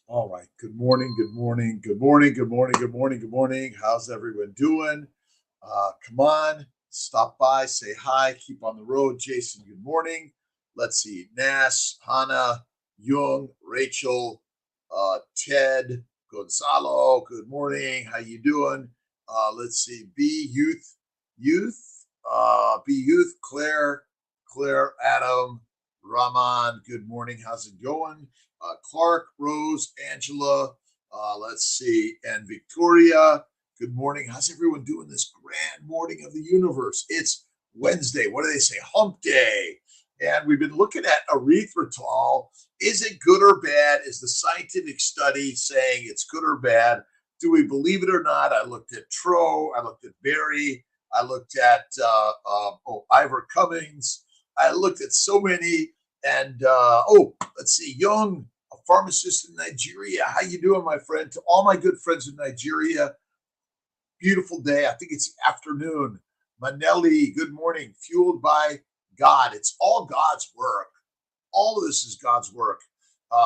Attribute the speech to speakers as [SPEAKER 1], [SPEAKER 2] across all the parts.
[SPEAKER 1] All right. Good morning. Good morning. Good morning. Good morning. Good morning. Good morning. How's everyone doing? Come on, stop by, say hi, keep on the road. Jason, good morning. Let's see. Nas, Hannah, Jung, Rachel, Ted, Gonzalo, good morning. How you doing? Let's see. B Youth, Claire, Adam, Rahman, good morning. How's it going? Clark, Rose, Angela, let's see, and Victoria. Good morning. How's everyone doing this grand morning of the universe? It's Wednesday. What do they say? Hump day. And we've been looking at erythritol. Is it good or bad? Is the scientific study saying it's good or bad? Do we believe it or not? I looked at Tro. I looked at Barry. I looked at Ivor Cummings. I looked at so many. And let's see, Young, a pharmacist in Nigeria. How you doing, my friend? To all my good friends in Nigeria, beautiful day. I think it's afternoon. Manelli, good morning. Fueled by God. It's all God's work. All of this is God's work.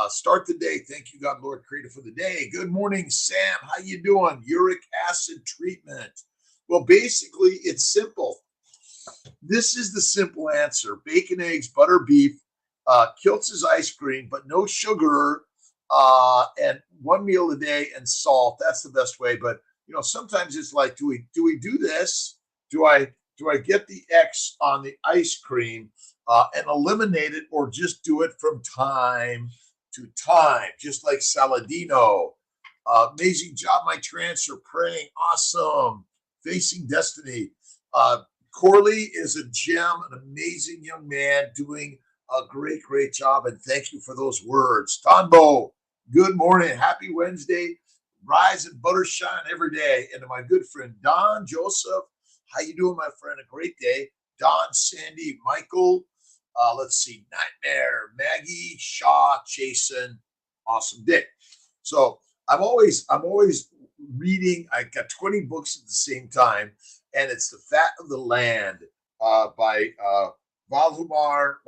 [SPEAKER 1] Start the day. Thank you, God, Lord, creator for the day. Good morning, Sam. How you doing? Uric acid treatment. Well, basically, it's simple. This is the simple answer: bacon, eggs, butter, beef, Kiltz's ice cream, but no sugar, and one meal a day and salt. That's the best way. But sometimes it's like, do we do this? Do I get the X on the ice cream and eliminate it, or just do it from time to time, just like Saladino? Amazing job, my transfer. Praying, awesome. Facing destiny. Corley is a gem, an amazing young man doing a great job. And thank you for those words. Tonbo, good morning. Happy Wednesday. Rise and butter shine every day. And to my good friend, Don Joseph, how you doing, my friend? A great day. Don, Sandy, Michael, let's see, Nightmare, Maggie, Shaw, Jason, awesome day. So I'm always reading. I got 20 books at the same time, and it's The Fat of the Land by Valdemar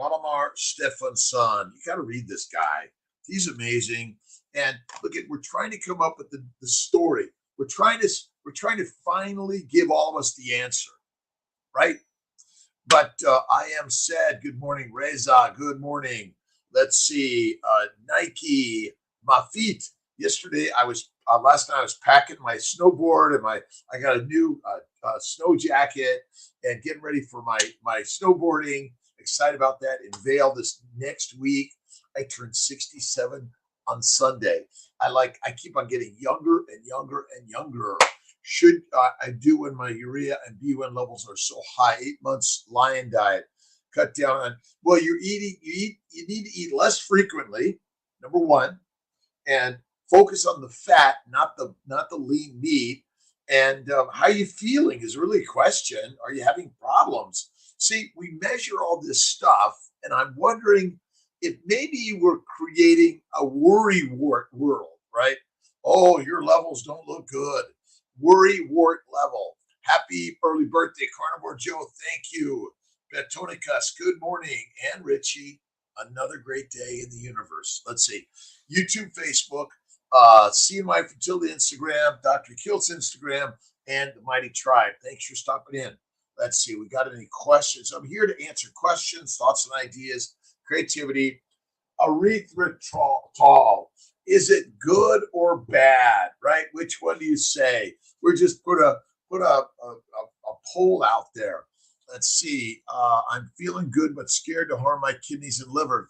[SPEAKER 1] Stefansson. You got to read this guy. He's amazing. And look at, we're trying to come up with the story. We're trying to finally give all of us the answer, right? But I am sad. Good morning, Reza. Good morning. Let's see. Nike, my feet. Yesterday, last night I was packing my snowboard and I got a new snow jacket and getting ready for my snowboarding. Excited about that in Vail this next week. I turned 67 on Sunday. I keep on getting younger and younger and younger. Should I do when my urea and B1 levels are so high? 8 months lion diet, cut down on. Well, you need to eat less frequently. Number one, and focus on the fat, not the lean meat. And how you feeling is really a question. Are you having problems? See, we measure all this stuff, and I'm wondering if maybe you were creating a worry wart world, right? Oh, your levels don't look good. Worry wart level. Happy early birthday, Carnivore Joe. Thank you. Betonicus, good morning. And Richie, another great day in the universe. Let's see. YouTube, Facebook, CMI Fertility Instagram, Dr.Kiltz Instagram, and the Mighty Tribe. Thanks for stopping in. Let's see. We got any questions? I'm here to answer questions, thoughts, and ideas, creativity. Erythritol. Is it good or bad? Right? Which one do you say? We're just put a poll out there. Let's see. I'm feeling good, but scared to harm my kidneys and liver.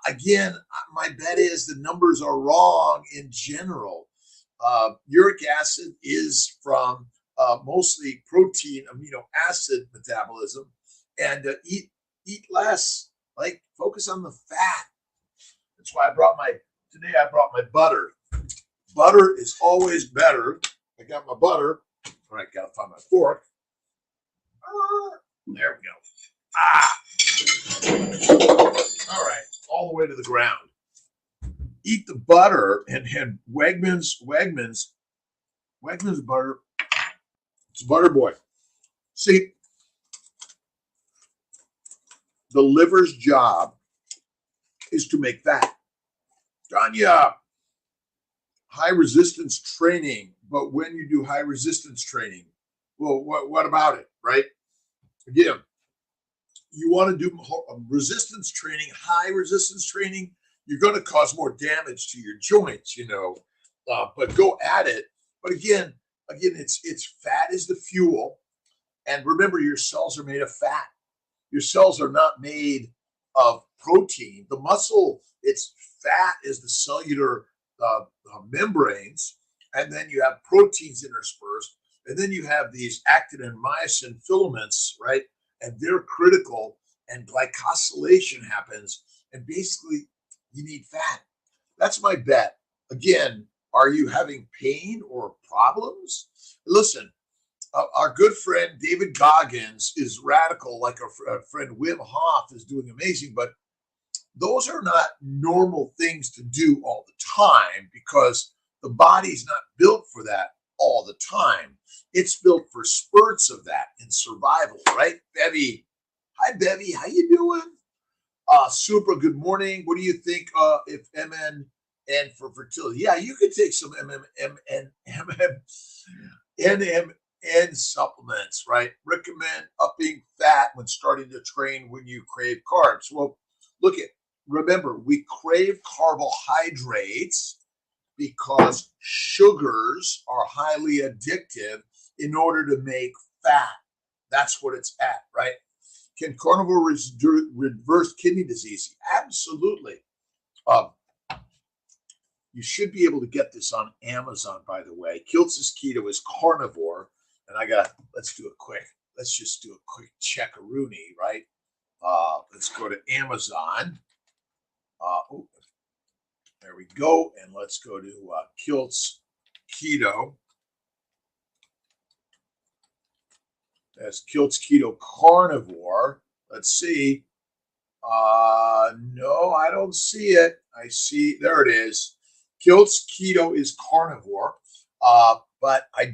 [SPEAKER 1] Again, my bet is the numbers are wrong in general. Uric acid is from mostly protein, amino acid metabolism, and eat less. Like, focus on the fat. That's why today I brought my butter. Butter is always better. I got my butter. All right, gotta find my fork. There we go. All right, all the way to the ground. Eat the butter and Wegmans butter. It's butter boy. See, the liver's job is to make fat. Tanya, high resistance training. But when you do high resistance training, well, what about it, right? Again, you want to do resistance training, high resistance training, you're going to cause more damage to your joints, but go at it. But again, it's fat is the fuel. And remember, your cells are made of fat. Your cells are not made of protein. The muscle, it's fat is the cellular membranes. And then you have proteins interspersed. And then you have these actin and myosin filaments, right? And they're critical, and glycosylation happens. And basically, you need fat. That's my bet. Again, are you having pain or problems? Listen, our good friend David Goggins is radical, like our friend Wim Hof is doing amazing, but those are not normal things to do all the time because the body's not built for that all the time. It's built for spurts of that in survival, right? Bevy. Hi, Bevy. How you doing? Super. Good morning. What do you think if MN and for fertility? Yeah, you could take some NMN supplements, right? Recommend upping fat when starting to train when you crave carbs. Well, remember, we crave carbohydrates because sugars are highly addictive in order to make fat. That's what it's at, right? Can carnivore reverse kidney disease? Absolutely. You should be able to get this on Amazon, by the way. Kiltz's Keto is carnivore. And let's just do a quick check-a-rooney, right? Let's go to Amazon. There we go. And let's go to Kiltz Keto. That's Kiltz Keto Carnivore. Let's see. No, I don't see it. There it is. Kiltz Keto is carnivore. But I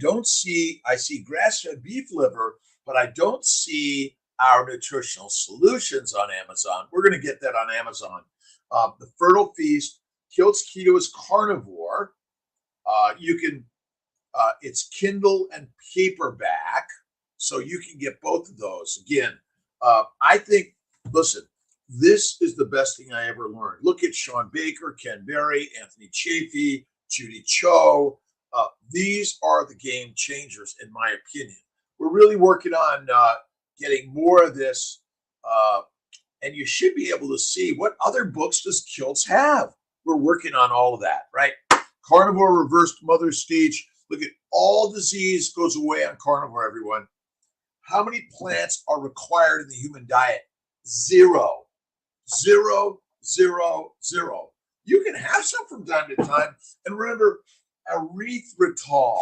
[SPEAKER 1] see grass-fed beef liver, but I don't see our nutritional solutions on Amazon. We're going to get that on Amazon. The Fertile Feast, Kiltz Keto is carnivore. It's Kindle and paperback, so you can get both of those. Again, listen, this is the best thing I ever learned. Look at Sean Baker, Ken Berry, Anthony Chafee, Judy Cho. These are the game changers, in my opinion. We're really working on getting more of this, and you should be able to see what other books does Kiltz have. We're working on all of that, right? Carnivore reversed mother stage. Look at all disease goes away on carnivore, everyone. How many plants are required in the human diet? 0. 0, 0, 0. You can have some from time to time. And remember, erythritol,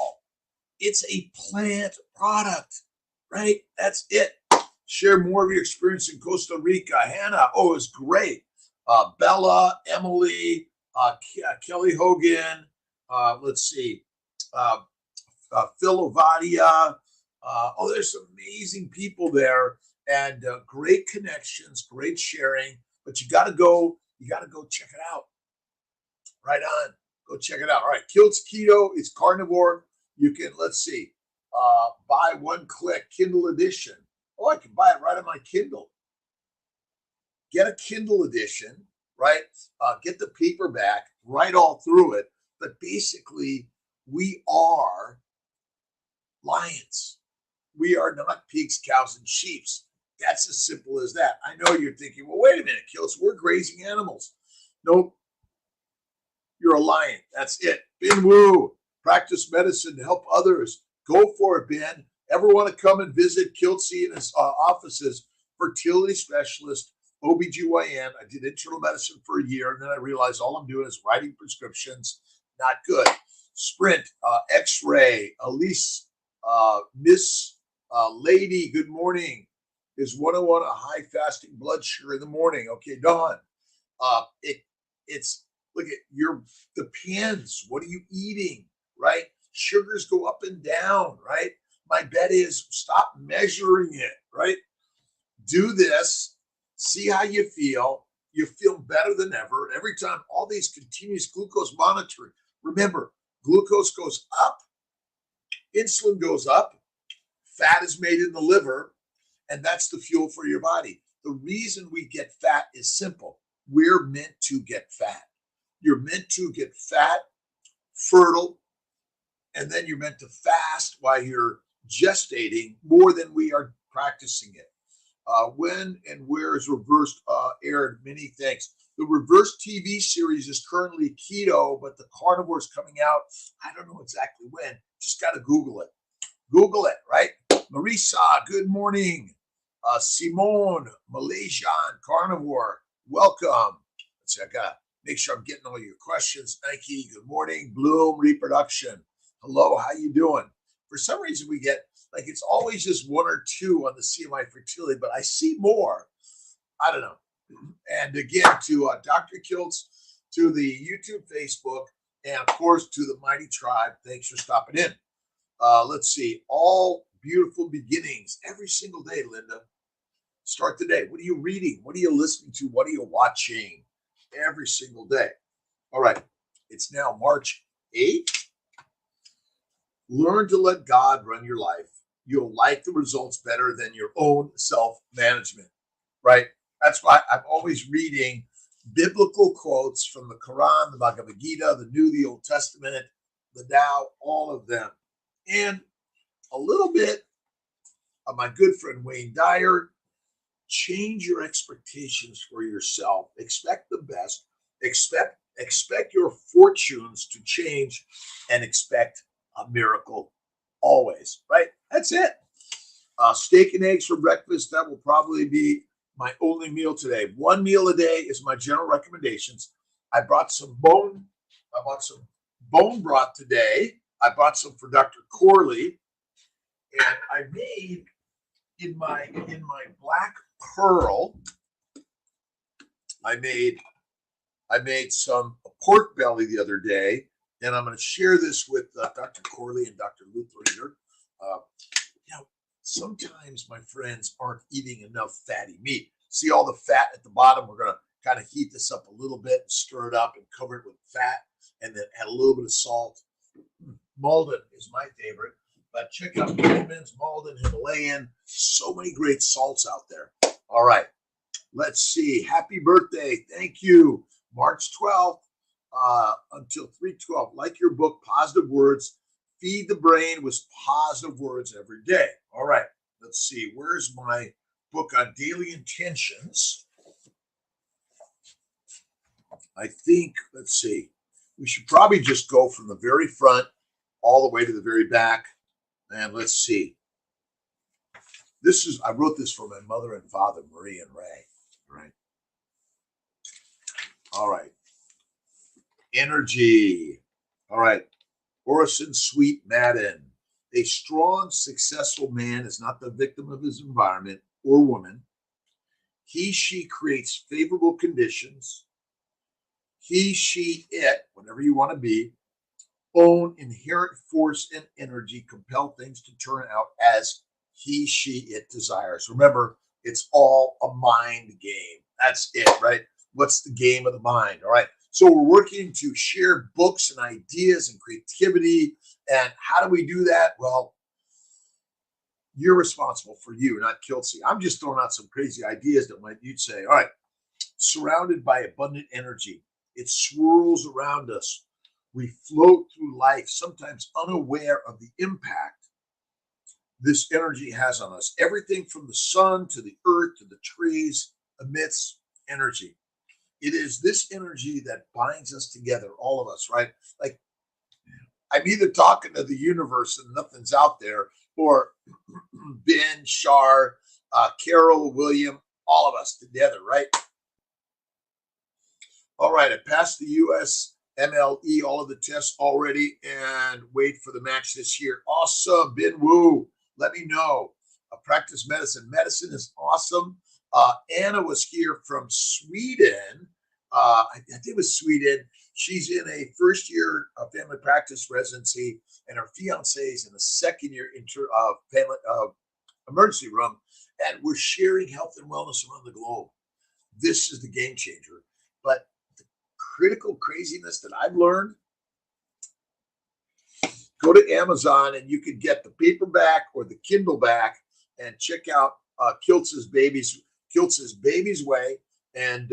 [SPEAKER 1] it's a plant product, right? That's it. Share more of your experience in Costa Rica. Hannah, it was great. Bella, Emily, Kelly Hogan, let's see, Phil Ovadia. There's some amazing people there, and great connections, great sharing. But you got to go check it out. Right on. Go check it out. All right. Kiltz Keto is carnivore. You can, let's see, buy one click Kindle edition. I can buy it right on my Kindle. Get a Kindle edition, right? Get the paperback, write all through it. But basically, we are lions. We are not pigs, cows, and sheep. That's as simple as that. I know you're thinking, well, wait a minute, Kiltz, we're grazing animals. Nope. You're a lion. That's it. Ben Wu, practice medicine to help others. Go for it, Ben. Ever want to come and visit Kiltz in his offices? Fertility specialist, OBGYN. I did internal medicine for a year, and then I realized all I'm doing is writing prescriptions. Not good. Sprint, X-ray, Elise, Miss Lady, good morning. Is 101 a high fasting blood sugar in the morning? Okay, Dawn. It's look at depends. What are you eating? Right? Sugars go up and down, right? My bet is stop measuring it, right? Do this, see how you feel. You feel better than ever. Every time, all these continuous glucose monitoring. Remember, Glucose goes up, insulin goes up, fat is made in the liver, and that's the fuel for your body. The reason we get fat is simple. We're meant to get fat. You're meant to get fat, fertile, and then you're meant to fast while you're gestating more than we are practicing it. When and where is reversed aired? Many thanks. The reverse TV series is currently Keto, but the Carnivore is coming out. I don't know exactly when. Just got to Google it. Google it, right? Marisa, good morning. Simone, Malaysian Carnivore, welcome. Let's see, I got to make sure I'm getting all your questions. Nike, good morning. Bloom Reproduction, hello, how you doing? For some reason we get, like, it's always just one or two on the CMI Fertility, but I see more. I don't know. And again, to Dr.Kiltz, to the YouTube, Facebook, and of course to the Mighty Tribe, thanks for stopping in. Let's see, all beautiful beginnings every single day, Linda. Start the day. What are you reading? What are you listening to? What are you watching? Every single day. All right. It's now March 8th. Learn to let God run your life. You'll like the results better than your own self-management, right? That's why I'm always reading biblical quotes from the Quran, the Bhagavad Gita, the New, the Old Testament, the Tao, all of them. And a little bit of my good friend Wayne Dyer. Change your expectations for yourself. Expect the best. Expect your fortunes to change, and expect a miracle always. Right? That's it. Steak and eggs for breakfast. That will probably be my only meal today. One meal a day is my general recommendations. I brought some bone broth today. I bought some for Dr. Corley, and I made in my black pearl. I made some pork belly the other day, and I'm going to share this with Dr. Corley and Dr. Luthringer. Sometimes my friends aren't eating enough fatty meat. See all the fat at the bottom? We're going to kind of heat this up a little bit and stir it up and cover it with fat, and then add a little bit of salt. Malden is my favorite, but check out Coleman's, Malden, Himalayan. So many great salts out there. All right, let's see. Happy birthday. Thank you. March 12th until 3/12. Like your book, Positive Words. Feed the brain with positive words every day. All right, let's see. Where's my book on daily intentions? I think, let's see. We should probably just go from the very front all the way to the very back. And let's see. I wrote this for my mother and father, Marie and Ray. Right. All right. Energy. All right. Orison Sweet Madden. A strong, successful man is not the victim of his environment or woman. He, she creates favorable conditions. He, she, it, whatever you want to be, own inherent force and energy, compel things to turn out as he, she, it desires. Remember, it's all a mind game. That's it, right? What's the game of the mind? All right. So we're working to share books and ideas and creativity. And how do we do that? Well, you're responsible for you, not Kiltzy. I'm just throwing out some crazy ideas that you'd say, all right, surrounded by abundant energy. It swirls around us. We float through life, sometimes unaware of the impact this energy has on us. Everything from the sun to the earth to the trees emits energy. It is this energy that binds us together, all of us, right? Like, I'm either talking to the universe and nothing's out there, or Ben, Shar, Carol, William, all of us together, right? All right, I passed the US MLE, all of the tests already, and wait for the match this year. Awesome, Ben Wu. Let me know. Practice medicine. Medicine is awesome. Anna was here from Sweden. I think it was Sweden. She's in a first year of family practice residency, and her fiance is in the second year family emergency room. And we're sharing health and wellness around the globe. This is the game changer. But the critical craziness that I've learned, Go to Amazon and you can get the paperback or the Kindle back and check out Kiltz's Baby's Way, and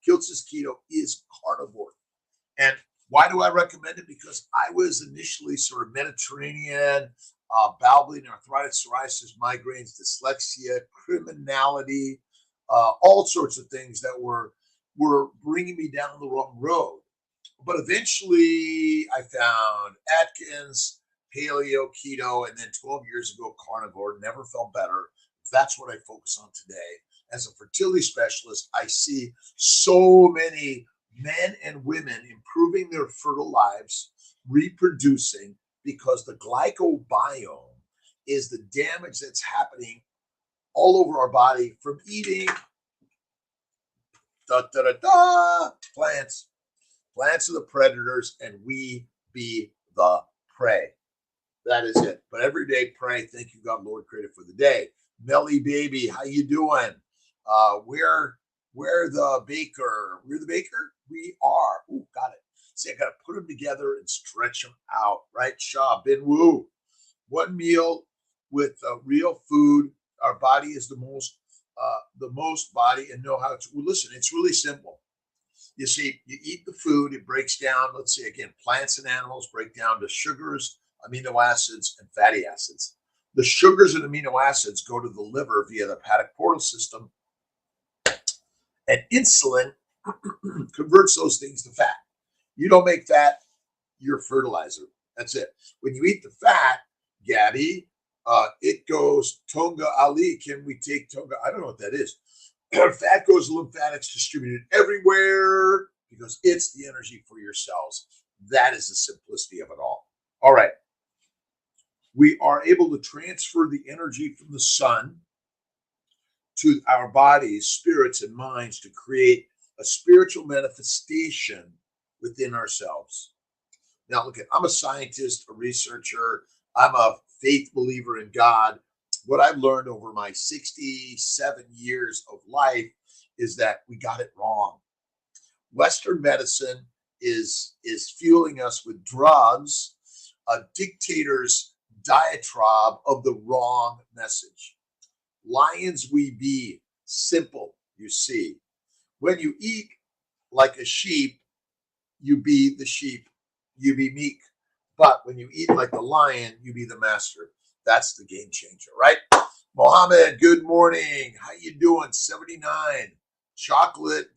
[SPEAKER 1] Kiltz's Keto is carnivore. And why do I recommend it? Because I was initially sort of Mediterranean, bowel bleeding, arthritis, psoriasis, migraines, dyslexia, criminality, all sorts of things that were bringing me down the wrong road. But eventually I found Atkins, paleo, keto, and then 12 years ago, carnivore. Never felt better. That's what I focus on today. As a fertility specialist, I see so many men and women improving their fertile lives, reproducing, because the glycobiome is the damage that's happening all over our body from eating plants. Plants are the predators, and we be the prey. That is it. But every day, pray. Thank you, God, Lord, creator, for the day. Melly baby, how you doing? We're the baker. We're the baker. We are. Ooh, got it. See, I got to put them together and stretch them out, right? Shah Bin Woo. One meal with real food. Our body is the most body, and know how to. Well, listen, it's really simple. You see, you eat the food, it breaks down. Let's see, again, plants and animals break down to sugars, amino acids, and fatty acids. The sugars and amino acids go to the liver via the hepatic portal system, and insulin converts those things to fat. You don't make fat, you're fertilizer. That's it. When you eat the fat, Gabby, it goes Tonga Ali. Can we take Tonga? I don't know what that is. Fat goes to lymphatics, distributed everywhere, because it's the energy for your cells. That is the simplicity of it all. All right. We are able to transfer the energy from the sun to our bodies, spirits, and minds to create a spiritual manifestation within ourselves. Now, look, I'm a scientist, a researcher. I'm a faith believer in God. What I've learned over my 67 years of life is that we got it wrong. Western medicine is fueling us with drugs, a dictator's diatribe of the wrong message. Lions we be, simple, you see. When you eat like a sheep, you be the sheep, you be meek. But when you eat like the lion, you be the master. That's the game changer, right? Mohammed, good morning. How you doing? 79. Chocolate,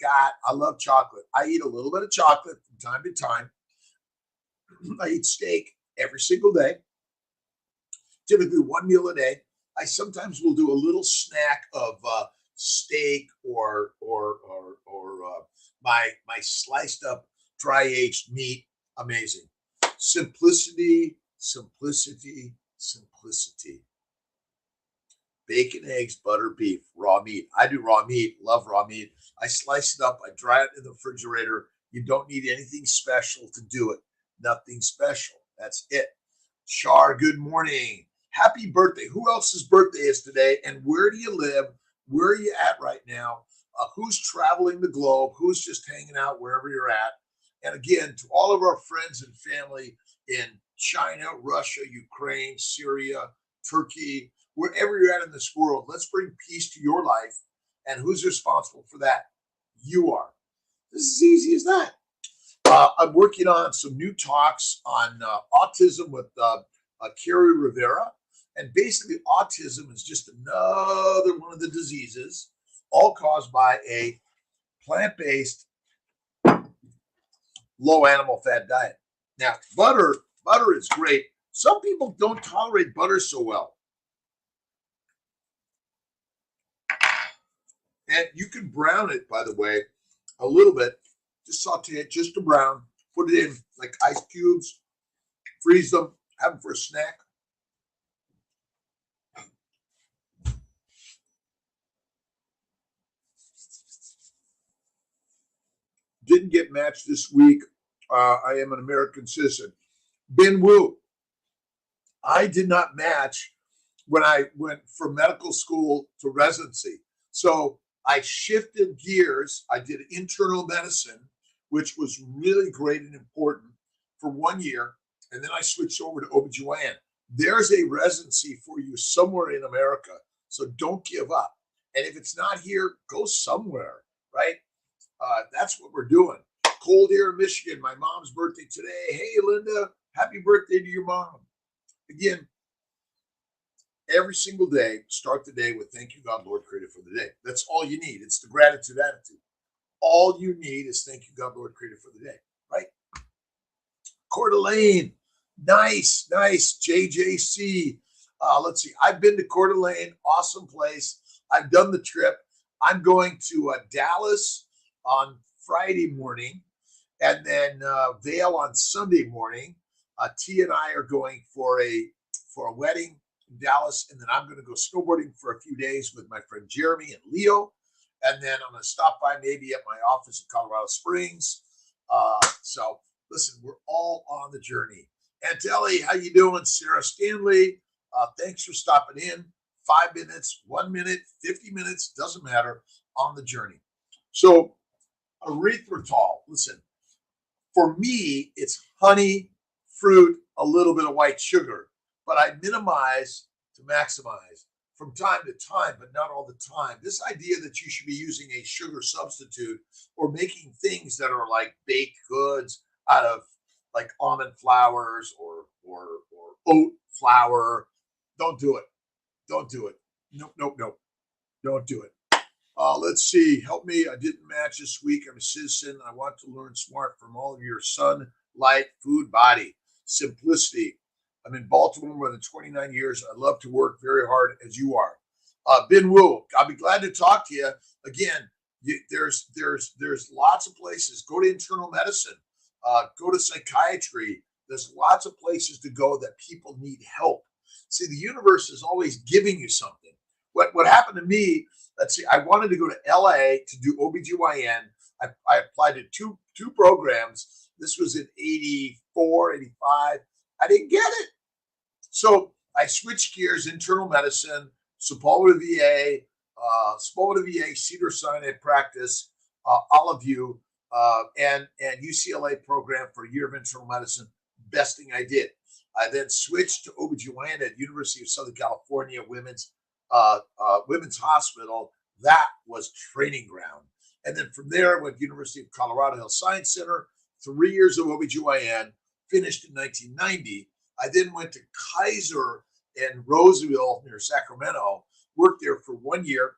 [SPEAKER 1] I love chocolate. I eat a little bit of chocolate from time to time. I eat steak every single day, typically one meal a day. I sometimes will do a little snack of steak or my sliced up dry aged meat. Amazing. Simplicity, simplicity, simplicity. Bacon, eggs, butter, beef, raw meat. I do raw meat, love raw meat. I slice it up, I dry it in the refrigerator. You don't need anything special to do it. Nothing special. That's it. Char, good morning. Happy birthday. Who else's birthday is today? And where do you live? Where are you at right now? Who's traveling the globe? Who's just hanging out wherever you're at? And again, to all of our friends and family in China, Russia, Ukraine, Syria, Turkey, wherever you're at in this world, let's bring peace to your life. And who's responsible for that? You are. This is as easy as that. I'm working on some new talks on autism with Carrie Rivera. And basically, autism is just another one of the diseases, all caused by a plant-based, low animal fat diet. Now, butter is great. Some people don't tolerate butter so well. And you can brown it, by the way, a little bit. Just saute it just to brown. Put it in like ice cubes. Freeze them. Have them for a snack. Didn't get matched this week. I am an American citizen. Bin Woo. I did not match when I went from medical school to residency. So I shifted gears. I did internal medicine, which was really great and important for 1 year. and then I switched over to OBGYN. There's a residency for you somewhere in America. So don't give up. And if it's not here, go somewhere, right? That's what we're doing. Cold here in Michigan. My mom's birthday today. Hey, Linda, happy birthday to your mom. Again, every single day, start the day with thank you, God, Lord, Creator, for the day. That's all you need. It's the gratitude attitude. All you need is thank you, God, Lord, Creator, for the day, right? Coeur d'Alene. Nice. JJC. Let's see. I've been to Coeur d'Alene. Awesome place. I've done the trip. I'm going to Dallas on Friday morning, and then Vail on Sunday morning. T and I are going for a wedding in Dallas, and then I'm going to go snowboarding for a few days with my friend Jeremy and Leo, and then I'm going to stop by maybe at my office in Colorado Springs. So listen, we're all on the journey. Aunt Ellie, how you doing? Sarah Stanley, thanks for stopping in. 5 minutes, 1 minute, 50 minutes, doesn't matter, on the journey. So erythritol, listen, for me, it's honey, fruit, a little bit of white sugar, but I minimize to maximize from time to time, but not all the time. This idea that you should be using a sugar substitute or making things that are like baked goods out of like almond flours or oat flour, don't do it. Don't do it. Nope. Don't do it. Let's see. Help me. I didn't match this week. I'm a citizen. I want to learn smart from all of your sunlight, food, body, simplicity. I'm in Baltimore more than 29 years. I love to work very hard as you are. Ben Wu, I'll be glad to talk to you. Again, there's lots of places. Go to internal medicine. Go to psychiatry. There's lots of places to go that people need help. See, the universe is always giving you something. What happened to me, let's see, I wanted to go to LA to do OBGYN. I applied to two programs. This was in 84, 85. I didn't get it. So I switched gears, internal medicine, Sepulveda VA, Cedars-Sinai practice, Olive View, and UCLA program for a year of internal medicine. Best thing I did. I then switched to OBGYN at University of Southern California Women's Hospital. That was training ground. And then from there, I went to University of Colorado Health Science Center, 3 years of OBGYN, finished in 1990. I then went to Kaiser in Roseville near Sacramento, worked there for 1 year.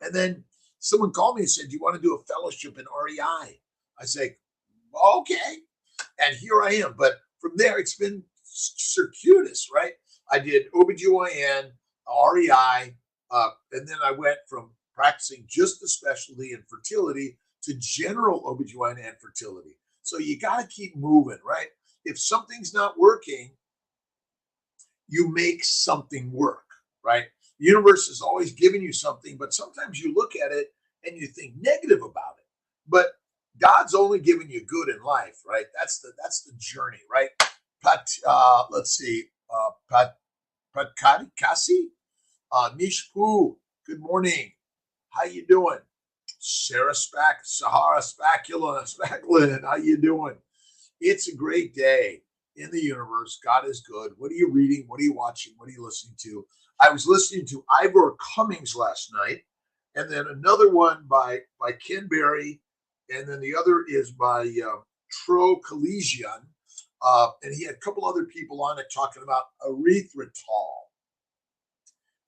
[SPEAKER 1] And then someone called me and said, do you want to do a fellowship in REI? I say, okay. And here I am. But from there, it's been circuitous, right? I did OBGYN, REI, and then I went from practicing just the specialty in fertility to general OBGYN and fertility. So you got to keep moving, right? If something's not working, you make something work, right? The universe is always giving you something, but sometimes you look at it and you think negative about it. But God's only giving you good in life, right? That's the journey, right? Let's see. Patkasi, Mishpu, good morning. How you doing? Sahara Spaculin, how you doing? It's a great day in the universe. God is good. What are you reading? What are you watching? What are you listening to? I was listening to Ivor Cummings last night, and then another one by Ken Berry, and then the other is by Tro Kalesian. And he had a couple other people on it talking about erythritol.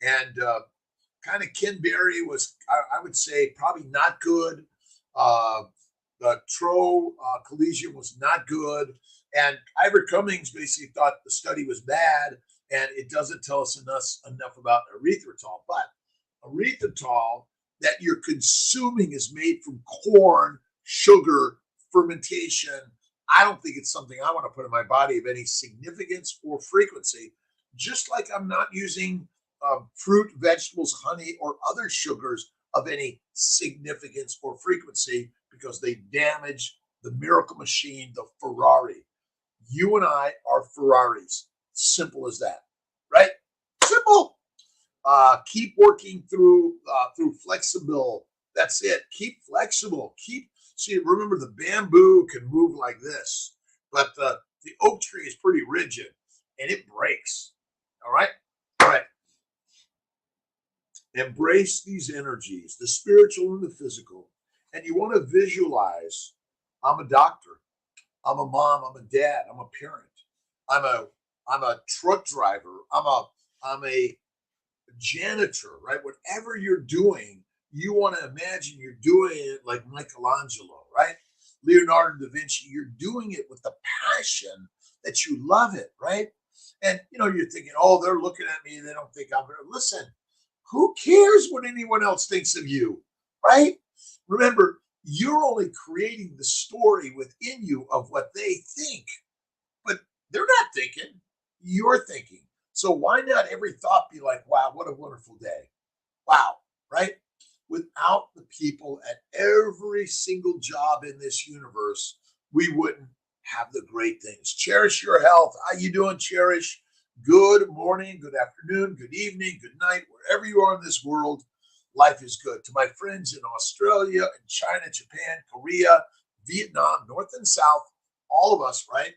[SPEAKER 1] And kind of Ken Berry was, I would say, probably not good. The Tro Kalesian was not good. And Ivor Cummings basically thought the study was bad, and it doesn't tell us enough about erythritol. But erythritol that you're consuming is made from corn, sugar, fermentation. I don't think it's something I want to put in my body of any significance or frequency, just like I'm not using fruit, vegetables, honey, or other sugars of any significance or frequency because they damage the miracle machine, the Ferrari. You and I are Ferraris. Simple as that, right? Simple. Keep working through flexible. That's it. Keep flexible. See, remember the bamboo can move like this, but the The oak tree is pretty rigid and it breaks. All right? All right. Embrace these energies, the spiritual and the physical. And you want to visualize, I'm a doctor, I'm a mom, I'm a dad, I'm a parent, I'm a truck driver, I'm a janitor, right? Whatever you're doing, you want to imagine you're doing it like Michelangelo, right? Leonardo da Vinci, you're doing it with the passion that you love it, right? And you're thinking, oh, they're looking at me, they don't think I'm gonna listen. Who cares what anyone else thinks of you, right? Remember, you're only creating the story within you of what they think, but they're not thinking, you're thinking. So why not every thought be like, wow, what a wonderful day. Wow, right? Without the people at every single job in this universe, we wouldn't have the great things. Cherish your health. How you doing, Cherish? Good morning, good afternoon, good evening, good night, wherever you are in this world. Life is good. To my friends in Australia, and China, Japan, Korea, Vietnam, North and South, all of us, right,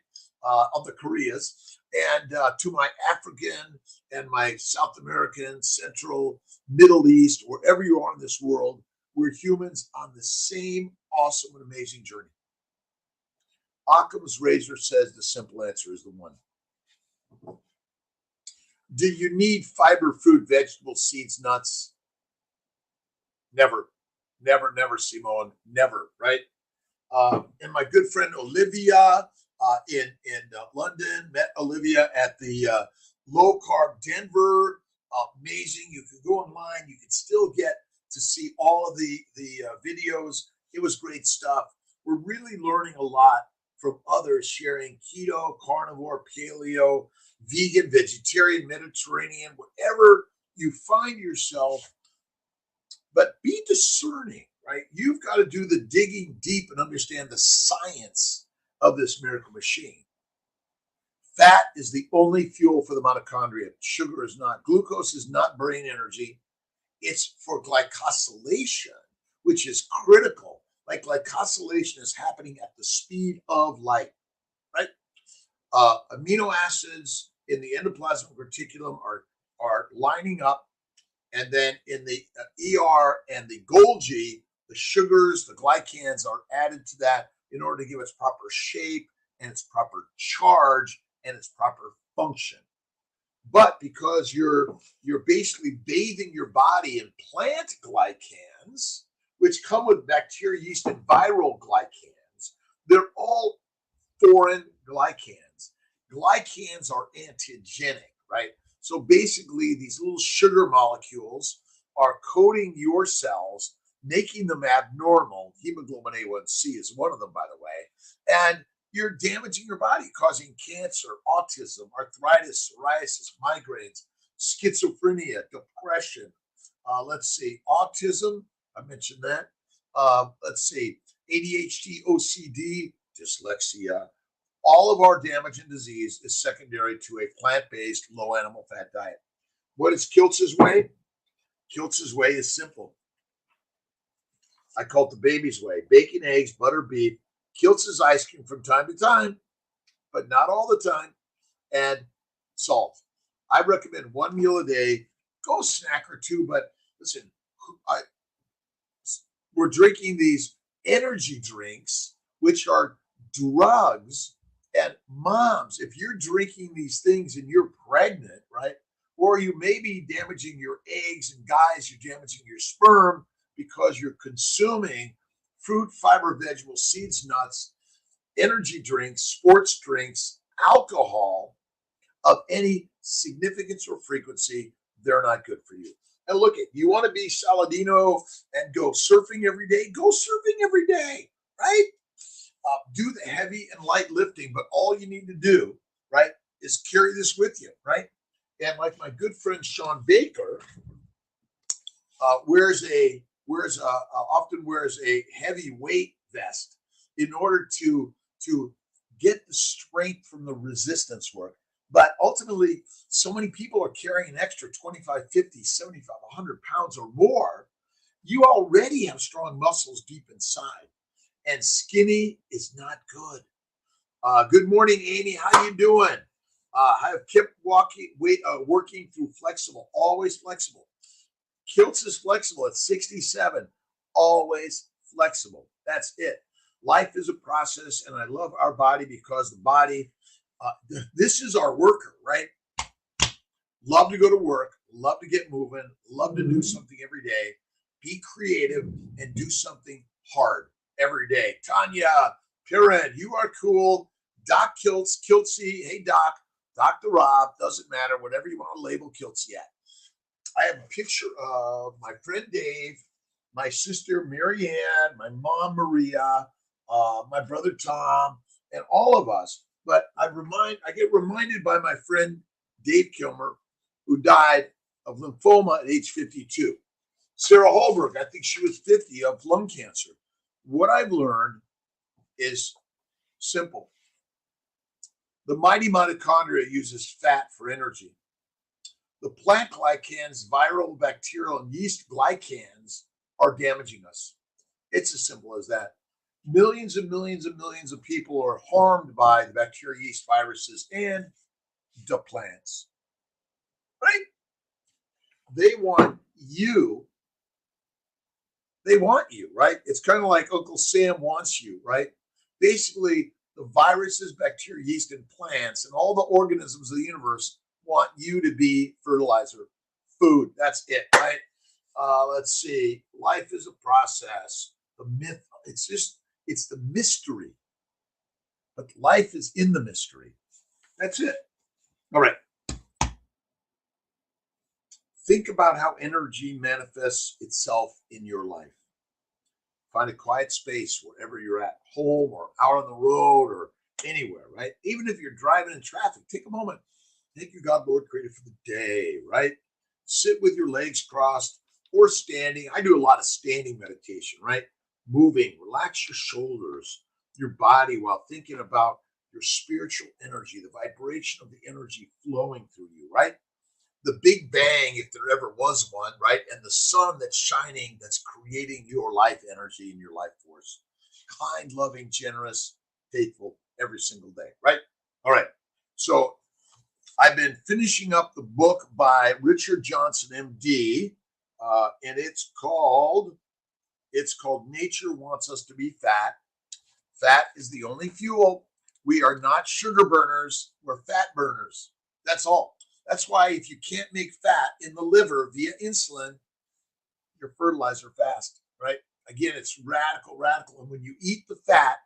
[SPEAKER 1] of the Koreas, and to my African and my South American, Central, Middle East, wherever you are in this world, we're humans on the same awesome and amazing journey. Occam's razor says the simple answer is the one. Do you need fiber, fruit, vegetables, seeds, nuts? Never, never, never, Simone, never, right? And my good friend Olivia in London, met Olivia at the Low Carb Denver. Amazing. You can go online. You can still get to see all of the videos. It was great stuff. We're really learning a lot from others sharing keto, carnivore, paleo, vegan, vegetarian, Mediterranean, whatever you find yourself. But be discerning, right? You've got to do the digging deep and understand the science of this miracle machine. Fat is the only fuel for the mitochondria. Sugar is not. Glucose is not brain energy. It's for glycosylation, which is critical. Like glycosylation is happening at the speed of light, right? Amino acids in the endoplasmic reticulum are lining up, and then in the ER and the Golgi, the sugars, the glycans are added to that in order to give its proper shape and its proper charge and its proper function. But because you're basically bathing your body in plant glycans, which come with bacteria, yeast, and viral glycans, they're all foreign glycans. Glycans are antigenic, right? So basically, these little sugar molecules are coating your cells, making them abnormal. Hemoglobin A1C is one of them, by the way. And you're damaging your body, causing cancer, autism, arthritis, psoriasis, migraines, schizophrenia, depression. Let's see, autism. I mentioned that. Let's see, ADHD, OCD, dyslexia. All of our damage and disease is secondary to a plant-based, low animal fat diet. What is Kiltz's way? Kiltz's way is simple. I call it the baby's way. Bacon, eggs, butter, beef. Kiltz's ice cream from time to time, but not all the time. And salt. I recommend one meal a day. Go snack or two, but listen, we're drinking these energy drinks, which are drugs. And moms, if you're drinking these things and you're pregnant, right? Or you may be damaging your eggs, and guys, you're damaging your sperm because you're consuming fruit, fiber, vegetables, seeds, nuts, energy drinks, sports drinks, alcohol of any significance or frequency. They're not good for you. And look, you want to be Saladino and go surfing every day? Go surfing every day, right? Do the heavy and light lifting, but all you need to do, right, is carry this with you, right? And like my good friend Sean Baker often wears a heavy weight vest in order to get the strength from the resistance work. But ultimately, so many people are carrying an extra 25, 50, 75, 100 pounds or more. You already have strong muscles deep inside. And skinny is not good. Good morning, Amy. How you doing? I have kept working through flexible, always flexible. Kiltz is flexible at 67, always flexible. That's it. Life is a process, and I love our body because the body, this is our worker, right? Love to go to work, love to get moving, love to do something every day, be creative, and do something hard every day. Tanya Piran, you are cool. Doc Kiltz, Kiltzy, hey Doc, Dr. Rob, doesn't matter, whatever you want to label Kiltzy at. I have a picture of my friend Dave, my sister Marianne, my mom Maria, my brother Tom, and all of us. But I get reminded by my friend Dave Kilmer, who died of lymphoma at age 52. Sarah Holberg, I think she was 50, of lung cancer. What I've learned is simple. The mighty mitochondria uses fat for energy. The plant glycans, viral, bacterial, and yeast glycans are damaging us. It's as simple as that. Millions and millions and millions of people are harmed by the bacteria, yeast, viruses, and the plants. Right? They want you. They want you, right? It's kind of like Uncle Sam wants you, right? Basically, the viruses, bacteria, yeast, and plants, and all the organisms of the universe want you to be fertilizer, food. That's it, right? Let's see. Life is a process. The myth, it's the mystery. But life is in the mystery. That's it. All right. Think about how energy manifests itself in your life. Find a quiet space wherever you're at, home or out on the road or anywhere, right? Even if you're driving in traffic, take a moment. Thank you, God, Lord, created for the day, right? Sit with your legs crossed or standing. I do a lot of standing meditation, right? Moving, relax your shoulders, your body while thinking about your spiritual energy, the vibration of the energy flowing through you, right? The Big Bang, if there ever was one, right? And the sun that's shining, that's creating your life energy and your life force. Kind, loving, generous, faithful every single day, right? All right. So I've been finishing up the book by Richard Johnson, MD, and it's called Nature Wants Us to Be Fat. Fat is the only fuel. We are not sugar burners. We're fat burners. That's all. That's why if you can't make fat in the liver via insulin, you're fertilizer fast, right? Again, it's radical. And when you eat the fat,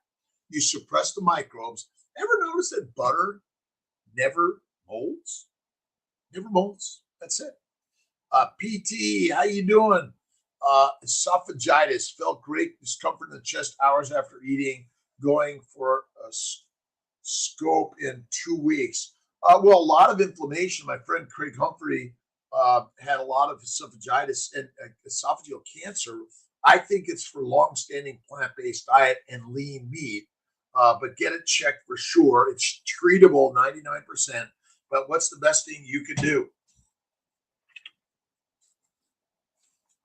[SPEAKER 1] you suppress the microbes. Ever notice that butter never molds? Never molds. That's it. PT, how you doing? Esophagitis, felt great discomfort in the chest hours after eating, going for a scope in 2 weeks. Well, a lot of inflammation. My friend Craig Humphrey had a lot of esophagitis and esophageal cancer. I think it's for long-standing plant-based diet and lean meat, but get it checked for sure. It's treatable 99%. But what's the best thing you could do?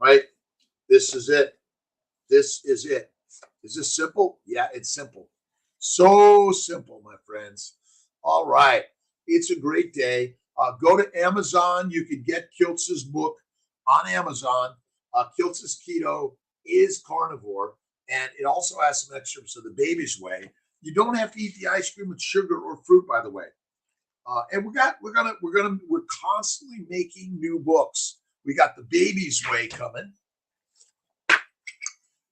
[SPEAKER 1] Right? This is it. This is it. Is this simple? Yeah, it's simple. So simple, my friends. All right. It's a great day. Go to Amazon. You can get Kiltz's book on Amazon. Kiltz's Keto is carnivore, and it also has some excerpts of the baby's way. You don't have to eat the ice cream with sugar or fruit, by the way. And we're constantly making new books. We got the baby's way coming.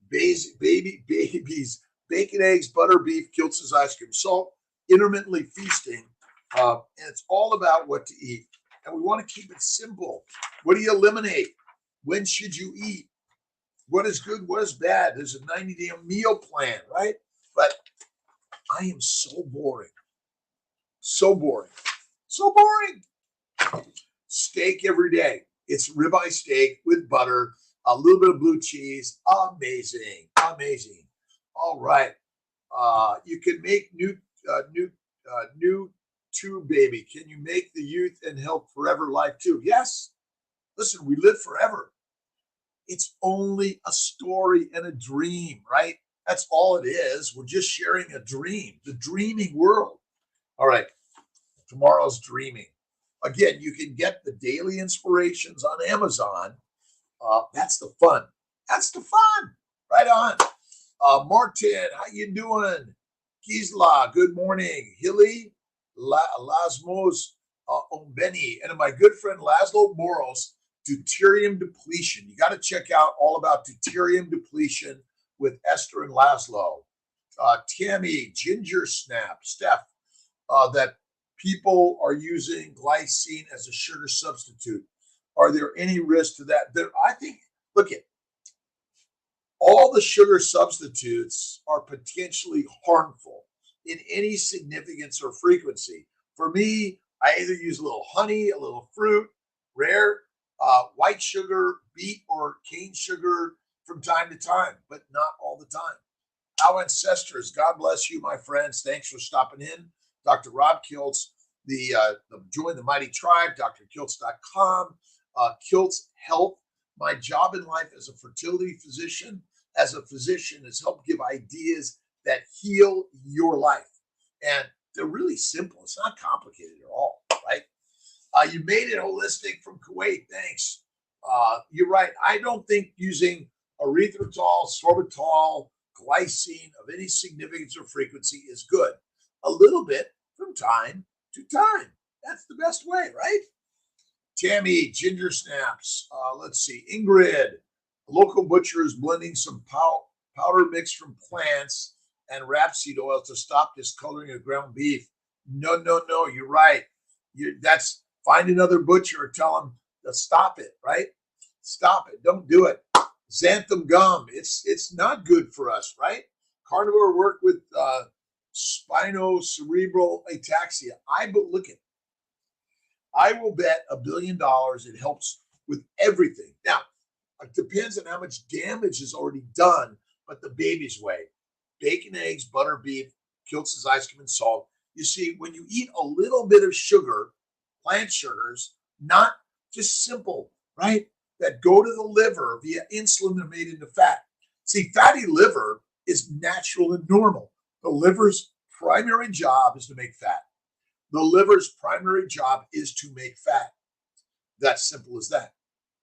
[SPEAKER 1] Babies, bacon, eggs, butter, beef, Kiltz's ice cream, salt, intermittently feasting. And it's all about what to eat. And we want to keep it simple. What do you eliminate? When should you eat? What is good? What is bad? There's a 90-day meal plan, right? But I am so boring. So boring. So boring. Steak every day. It's ribeye steak with butter, a little bit of blue cheese. Amazing. Amazing. All right. You can make new too, baby. Can you make the youth and health forever life too? Yes. Listen, we live forever. It's only a story and a dream, right? That's all it is. We're just sharing a dream, the dreaming world. All right, tomorrow's dreaming. Again, you can get the daily inspirations on Amazon. That's the fun. That's the fun. Right on. Martin, how you doing? Gisla, good morning. Hilly, Lasmos, Ombeni, and my good friend Laszlo Moros, deuterium depletion. You got to check out all about deuterium depletion with Esther and Laszlo. Tammy, ginger snap, Steph, that people are using glycine as a sugar substitute. Are there any risks to that? I think, look at all the sugar substitutes are potentially harmful in any significance or frequency. For me, I either use a little honey, a little fruit, rare white sugar, beet or cane sugar from time to time, but not all the time. Our ancestors, God bless you, my friends. Thanks for stopping in. Dr. Rob Kiltz, join the mighty tribe, drkiltz.com, Kiltz Health. My job in life as a fertility physician, has helped give ideas that heal your life. And they're really simple. It's not complicated at all, right? You made it holistic from Kuwait. Thanks. You're right. I don't think using erythritol, sorbitol, glycine of any significance or frequency is good. A little bit from time to time. That's the best way, right? Tammy, ginger snaps. Let's see. Ingrid, local butcher is blending some powder mix from plants and rapeseed oil to stop discoloring of ground beef. No. You're right. That's find another butcher or tell them to stop it, right? Stop it. Don't do it. Xanthan gum. It's not good for us, right? Carnivore work with spinocerebral ataxia. I will bet $1 billion it helps with everything. Now, it depends on how much damage is already done, but the baby's way. Bacon, eggs, butter, beef, Kiltz's ice cream, and salt. You see, when you eat a little bit of sugar, plant sugars, not just simple, right, that go to the liver via insulin and made into fat. See, fatty liver is natural and normal. The liver's primary job is to make fat. The liver's primary job is to make fat. That's simple as that,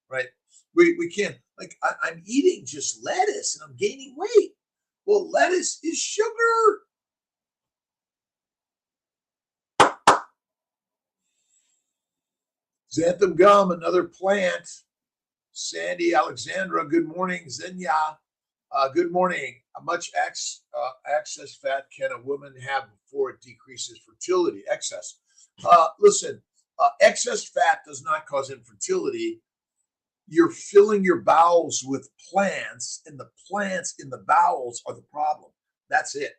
[SPEAKER 1] right? We can't, like, I'm eating just lettuce and I'm gaining weight. Well, lettuce is sugar. Xanthan gum, another plant. Sandy Alexandra, good morning. Zenya, good morning. How much excess fat can a woman have before it decreases fertility? Excess. Listen, excess fat does not cause infertility. You're filling your bowels with plants, and the plants in the bowels are the problem. That's it,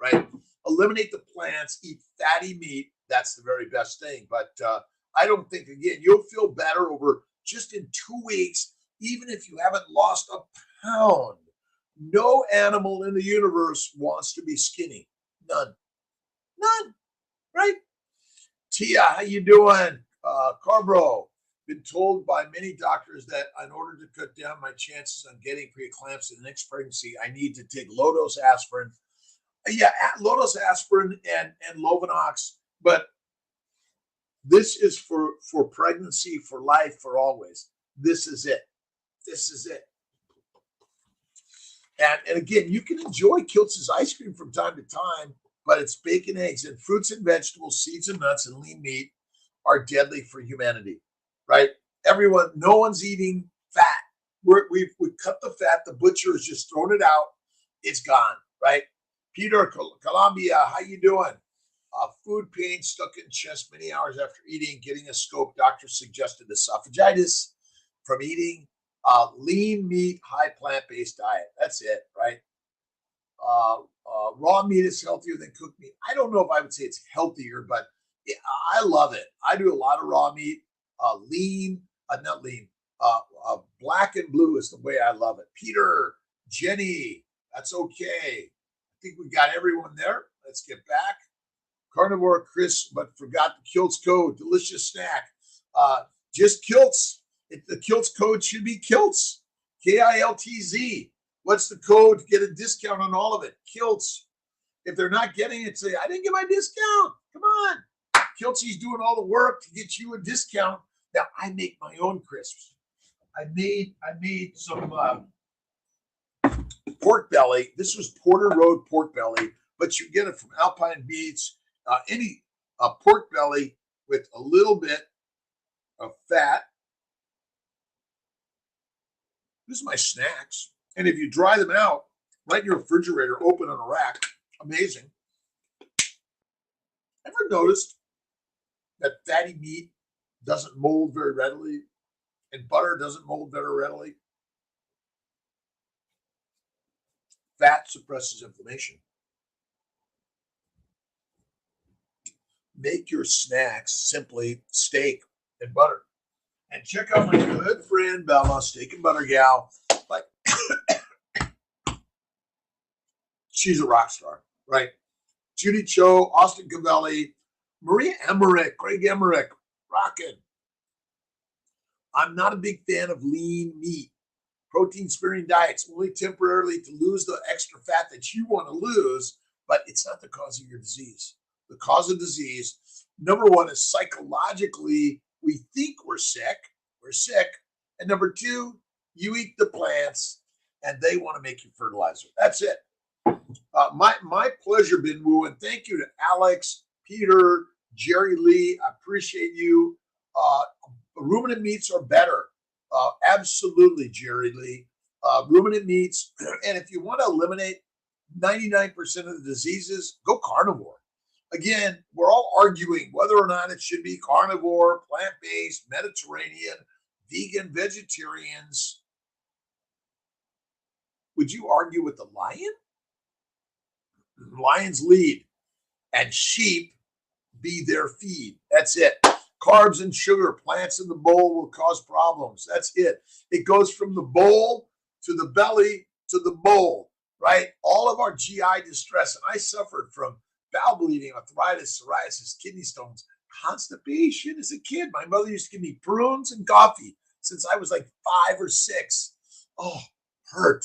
[SPEAKER 1] right? Eliminate the plants, eat fatty meat. That's the very best thing. But I don't think, again, you'll feel better over just in 2 weeks, even if you haven't lost a pound. No animal in the universe wants to be skinny. None, right? Tia, how you doing? Carbro, been told by many doctors that in order to cut down my chances on getting preeclampsia in the next pregnancy, I need to take low-dose aspirin. Yeah, low-dose aspirin and Lovenox, but this is for pregnancy, for life, for always. This is it. And again, you can enjoy Kiltz's ice cream from time to time, but it's bacon, eggs, and fruits and vegetables, seeds and nuts, and lean meat are deadly for humanity, right? Everyone, no one's eating fat. We've cut the fat. The butcher has just thrown it out. It's gone, right? Peter, Colombia, how you doing? Food pain stuck in chest many hours after eating, getting a scope. Doctor suggested esophagitis from eating lean meat, high plant-based diet. That's it, right? Raw meat is healthier than cooked meat. I don't know if I would say it's healthier, but I love it. I do a lot of raw meat. Not lean. Black and blue is the way I love it. Peter, Jenny, that's okay. I think we got everyone there. Let's get back. Carnivore Chris, but forgot the Kiltz code. Delicious snack. Just Kiltz. The Kiltz code should be Kiltz. Kiltz. What's the code to get a discount on all of it? Kiltz. If they're not getting it, say, I didn't get my discount. Come on. Kiltzy's doing all the work to get you a discount. Now, I make my own crisps. I made some pork belly. This was Porter Road pork belly, but you get it from Alpine Meats. Any pork belly with a little bit of fat. This is my snacks. And if you dry them out, right in your refrigerator, open on a rack, amazing. Ever noticed that fatty meat doesn't mold very readily and butter doesn't mold very readily? Fat suppresses inflammation. Make your snacks simply steak and butter. And check out my good friend Bella, Steak and Butter Gal. Like, she's a rock star, right? Judy Cho, Austin Cavelli, Maria Emmerich, Greg Emmerich, rocking. I'm not a big fan of lean meat. Protein-sparing diets only temporarily to lose the extra fat that you want to lose, but it's not the cause of your disease. The cause of disease, number one, is psychologically, we think we're sick. And number two, you eat the plants and they want to make you fertilizer. That's it. My pleasure, Bin Wu, and thank you to Alex, Peter, Jerry Lee. I appreciate you. Ruminant meats are better. Absolutely, Jerry Lee. Ruminant meats. And if you want to eliminate 99% of the diseases, go carnivore. Again, we're all arguing whether or not it should be carnivore, plant-based, Mediterranean, vegan, vegetarians. Would you argue with the lion? Lions lead, and sheep be their feed. That's it. Carbs and sugar, plants in the bowl will cause problems. That's it. It goes from the bowl to the belly to the bowl, right? All of our GI distress, and I suffered from bowel bleeding, arthritis, psoriasis, kidney stones, constipation as a kid. My mother used to give me prunes and coffee since I was like 5 or 6. Oh, hurt.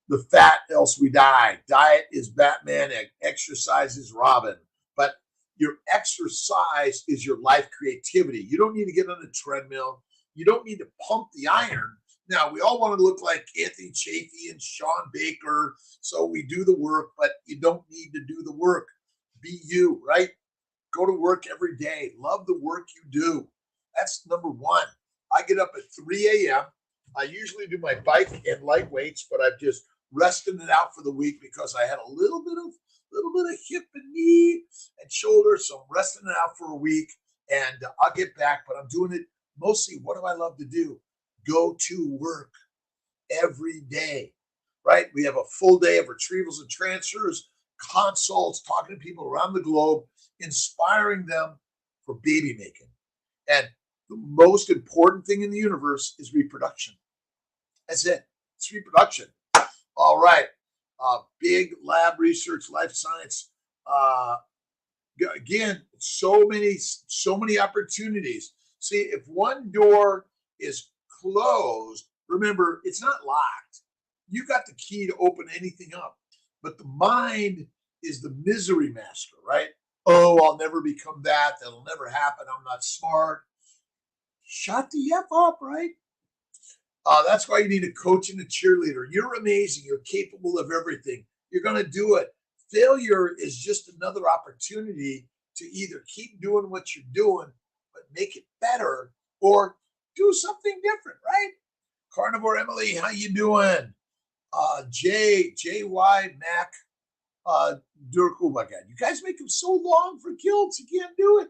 [SPEAKER 1] The fat, else we die. Diet is Batman, exercise is Robin. But your exercise is your life creativity. You don't need to get on a treadmill. You don't need to pump the iron. Now, we all want to look like Anthony Chafee and Sean Baker, so we do the work, but you don't need to do the work. Be you, right? Go to work every day. Love the work you do. That's number one. I get up at 3 a.m. I usually do my bike and light weights, but I've just rested it out for the week because I had a little bit of hip and knee and shoulder, so I'm resting it out for a week, and I'll get back. But I'm doing it mostly. What do I love to do? Go to work every day, right? We have a full day of retrievals and transfers, consults, talking to people around the globe, inspiring them for baby making. And the most important thing in the universe is reproduction. That's it. It's reproduction. All right. Big lab research, life science. Again, so many opportunities. See, if one door is closed, remember, it's not locked. You got the key to open anything up. But the mind is the misery master, right? Oh, I'll never become that. That'll never happen. I'm not smart. Shut the F up, right? That's why you need a coach and a cheerleader. You're amazing. You're capable of everything. You're going to do it. Failure is just another opportunity to either keep doing what you're doing, but make it better, or do something different, right? Carnivore Emily, how you doing? JY Mac, Dirk. Oh my God, you guys make them so long for Kiltz. You can't do it.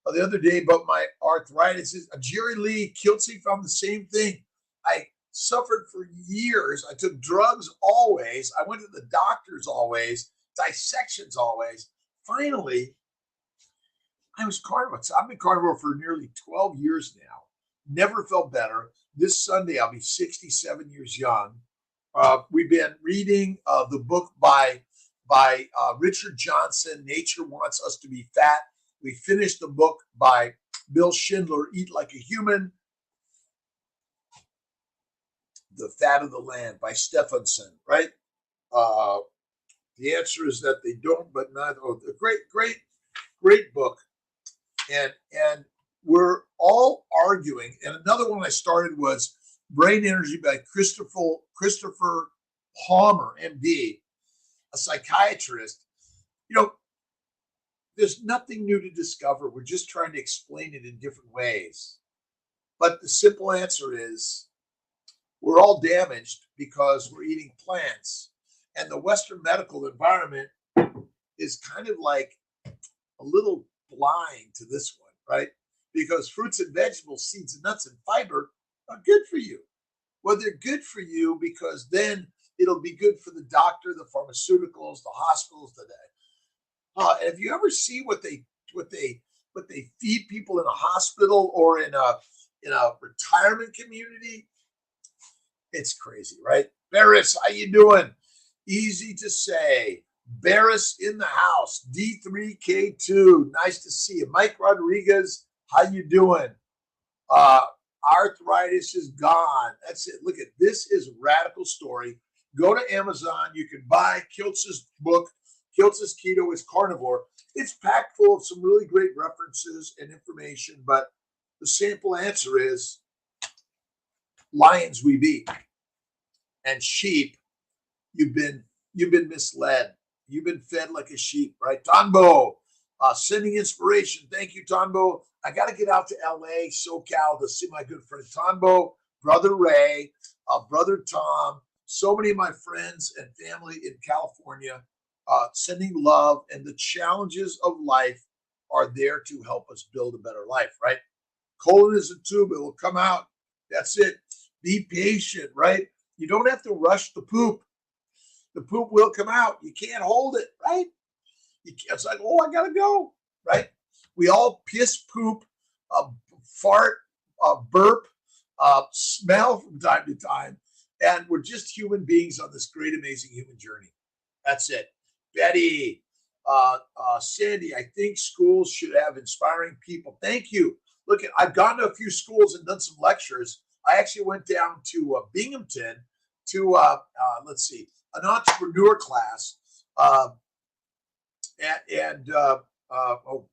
[SPEAKER 1] The other day about my arthritis, Jerry Lee, Kiltz found the same thing. I suffered for years. I took drugs always. I went to the doctors always, dissections always. Finally, I was carnivore. So I've been carnivore for nearly 12 years now. Never felt better. This Sunday, I'll be 67 years young. We've been reading the book by Richard Johnson, Nature Wants Us to Be Fat. We finished the book by Bill Schindler, Eat Like a Human. The Fat of the Land by Stephenson, right? The answer is that they don't, but not. Oh, a great book. And we're all arguing. And another one I started was Brain Energy by Christopher Palmer, MD, a psychiatrist. There's nothing new to discover. We're just trying to explain it in different ways. But the simple answer is we're all damaged because we're eating plants. And the Western medical environment is kind of like a little blind to this one, right? Because fruits and vegetables, seeds and nuts and fiber are good for you. Well, they're good for you because then it'll be good for the doctor, the pharmaceuticals, the hospitals today. And if you ever see what they feed people in a hospital or in a retirement community, it's crazy, right? Barris, how you doing? Easy to say. Barris in the house. D3K2. Nice to see you. Mike Rodriguez, how you doing? Arthritis is gone. That's it. Look at this is a radical story. Go to Amazon. You can buy Kiltz's book. Kiltz's Keto is Carnivore. It's packed full of some really great references and information, but the simple answer is lions we beat, and sheep you've been misled. You've been fed like a sheep, right? Tonbo, sending inspiration. Thank you, Tonbo. I got to get out to LA, SoCal to see my good friend Tonbo, brother Ray, brother Tom, so many of my friends and family in California. Sending love, and the challenges of life are there to help us build a better life, right? Colon is a tube. It will come out. That's it. Be patient, right? You don't have to rush the poop. The poop will come out. You can't hold it, right? It's like, oh, I got to go, right? We all piss, poop, fart, burp, smell from time to time. And we're just human beings on this great, amazing human journey. That's it. Betty, Sandy, I think schools should have inspiring people. Thank you. Look, I've gone to a few schools and done some lectures. I actually went down to Binghamton to, an entrepreneur class. Oh,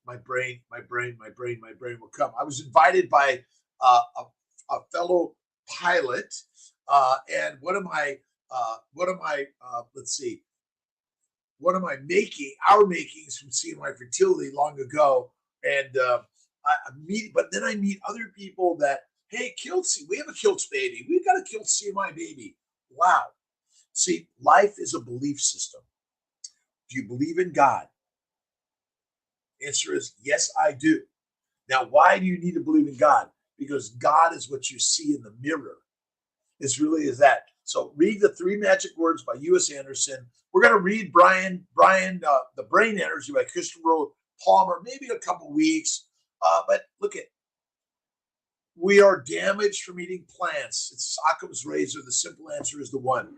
[SPEAKER 1] my brain will come. I was invited by a fellow pilot, and one of my our makings from seeing my fertility long ago. And but then I meet other people that, hey, Kiltz, we have a Kiltz baby. We've got a Kiltz CMI baby. Wow. See, life is a belief system. Do you believe in God? Answer is yes, I do. Now, why do you need to believe in God? Because God is what you see in the mirror. It's really is that. So read the 3 Magic Words by U.S. Anderson. We're going to read Brian, The Brain Energy by Christopher Palmer, maybe in a couple weeks. But look at, we are damaged from eating plants. It's Occam's razor. The simple answer is the one.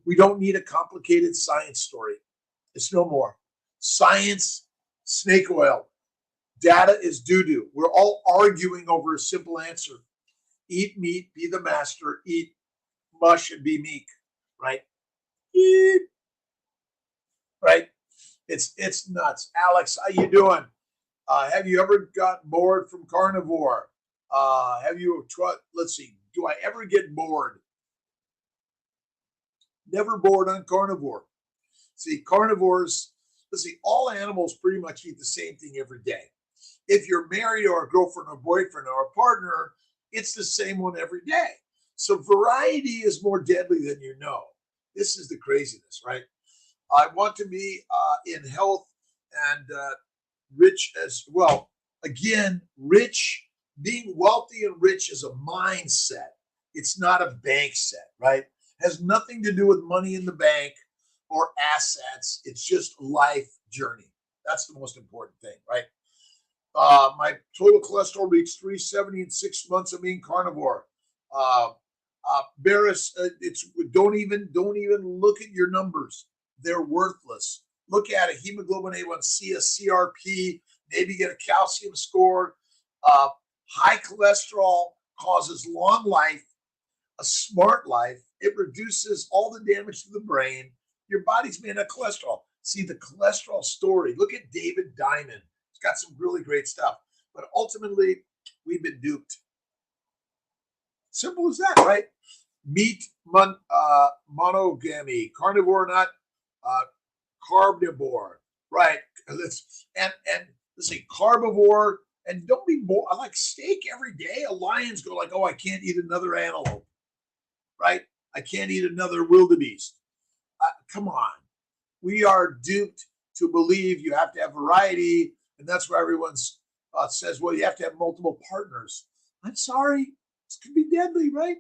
[SPEAKER 1] We don't need a complicated science story. It's no more. Science, snake oil. Data is doo-doo. We're all arguing over a simple answer. Eat meat, be the master. Eat mush and be meek, right? Eat. Right? It's nuts. Alex, how you doing? Have you ever gotten bored from carnivore? Let's see. Do I ever get bored? Never bored on carnivore. See, carnivores, all animals pretty much eat the same thing every day. If you're married or a girlfriend or boyfriend or a partner, it's the same one every day. So variety is more deadly than you know. This is the craziness, right? I want to be in health and rich as well. Again, rich, being wealthy and rich is a mindset. It's not a bank set, right? Has nothing to do with money in the bank or assets. It's just life journey. That's the most important thing, right? My total cholesterol reached 370 in 6 months of being carnivore. Barris, don't even look at your numbers. They're worthless. Look at a hemoglobin A1C, a CRP, maybe get a calcium score. High cholesterol causes long life. a smart life. It reduces all the damage to the brain. Your body's made of cholesterol. See the cholesterol story. Look at David Diamond. He's got some really great stuff. But ultimately, we've been duped. Simple as that, right? Meat monogamy, carnivore, not carnivore, right? And let's say carbivore, and don't be more. I like steak every day. A lion's go like, oh, I can't eat another antelope, right? I can't eat another wildebeest. Come on, we are duped to believe you have to have variety, and that's where everyone's says, well, you have to have multiple partners. I'm sorry, this could be deadly, right?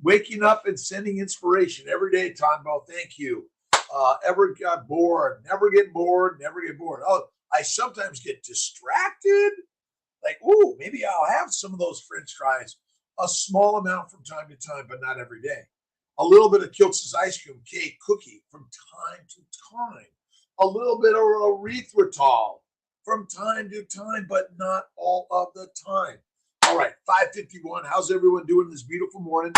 [SPEAKER 1] Waking up and sending inspiration every day, Tonbo. Thank you. Ever got bored? Never get bored. Never get bored. Oh, I sometimes get distracted. Like, oh, maybe I'll have some of those French fries, a small amount from time to time, but not every day. A little bit of Kiltz's ice cream, cake, cookie from time to time. A little bit of erythritol from time to time, but not all of the time. All right, 5:51. How's everyone doing this beautiful morning?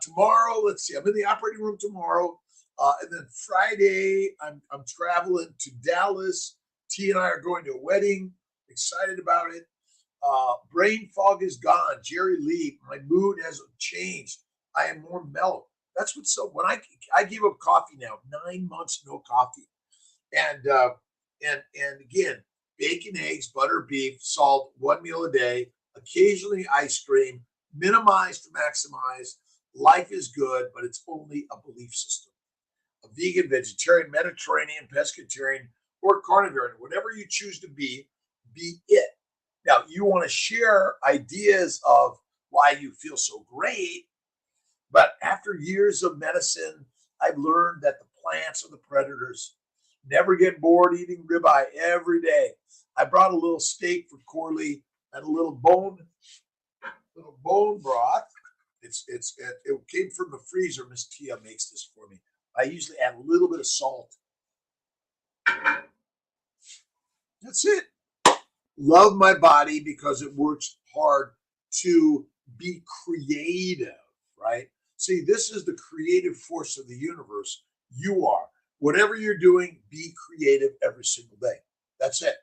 [SPEAKER 1] Tomorrow, let's see. I'm in the operating room tomorrow, and then Friday, I'm traveling to Dallas. T and I are going to a wedding. Excited about it. Brain fog is gone. Jerry Lee, my mood has changed. I am more mellow. That's what's so. When I gave up coffee now, 9 months no coffee, and again, bacon, eggs, butter, beef, salt, one meal a day. Occasionally ice cream. Minimize to maximize. Life is good, but it's only a belief system. A vegan, vegetarian, Mediterranean, pescatarian, or carnivore, whatever you choose to be it. Now, you want to share ideas of why you feel so great, but after years of medicine, I've learned that the plants are the predators. Never get bored eating ribeye every day. I brought a little steak for Corley and a little bone broth. It came from the freezer. Miss Tia makes this for me. I usually add a little bit of salt. That's it. Love my body because it works hard to be creative, right? See, this is the creative force of the universe. You are. Whatever you're doing, be creative every single day. That's it.